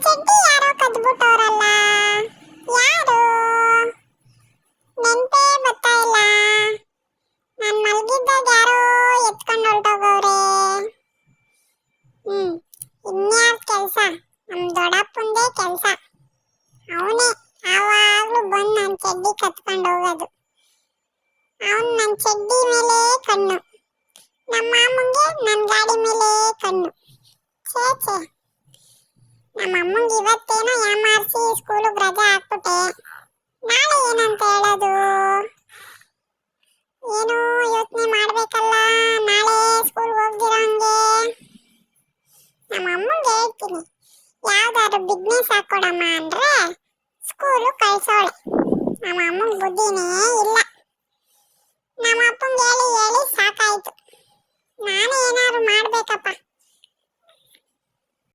ಚಡ್ಡಿ ಯಾರೋ ಕದ್ಬಿಟ್ಟವ್ರಲ್ಲ. ಯಾರು? ನೆನ್ಪೇ ಬರ್ತಾ ಇಲ್ಲ. ನಾನ್ ಮಲ್ಗಿದ್ದಾಗ ಯಾರೋ ಎತ್ಕೊಂಡು ಹೊರಟೋಗವ್ರೆ. ಇನ್ಯಾರ ಕೆಲ್ಸ? ನಮ್ ದೊಡ್ಡಪ್ಪಂದೇ ಕೆಲ್ಸ. ಅವನೇ ಯಾವಾಗ್ಲೂ ಬಂದು ನನ್ ಚಡ್ಡಿ ಕತ್ಕೊಂಡು ಹೋಗೋದು. ಅವನ್ ನನ್ ಚಡ್ಡಿ ಮೇಲೆ ಕಣ್ಣು, ನಮ್ಮ ಮಾಮಂಗೆ ನನ್ ಗಾಡಿ ಮೇಲೆ ಕಣ್ಣು. ಛೇ ಛೇ, ನಮ್ಮ ಅಮ್ಮಂಗೆ ಇವತ್ತೇನೋ ಯಾಮಾರಿಸಿ ಸ್ಕೂಲಿಗೆ ರಜಾ ಹಾಕ್ಬಿಟ್ಟೆ. ನಾಳೆ ಏನಂತ ಹೇಳೋದು? ಏನೋ ಯೋಚನೆ ಮಾಡ್ಬೇಕಲ್ಲ. ನಾಳೆ ಸ್ಕೂಲ್ಗೆ ಹೋಗ್ದಿರೋಂಗೆ ನಮ್ಮ ಅಮ್ಮಂಗೆ ಹೇಳ್ತೀನಿ, ಯಾವ್ದಾದ್ರು ಬಿಸ್ನೆಸ್ ಹಾಕೊಡಮ್ಮ ಅಂದ್ರೆ ಸ್ಕೂಲು ಕಳ್ಸೋಳೆ. ನಮ್ಮ ಅಮ್ಮಂಗೆ ಬುದ್ಧಿನೇ ಇಲ್ಲ. ನಮ್ಮ ಅಪ್ಪಂಗೆ ಹೇಳಿ ಹೇಳಿ ಸಾಕಾಯ್ತು. ನಾನೇ ಏನಾದ್ರು ಮಾಡ್ಬೇಕಪ್ಪ.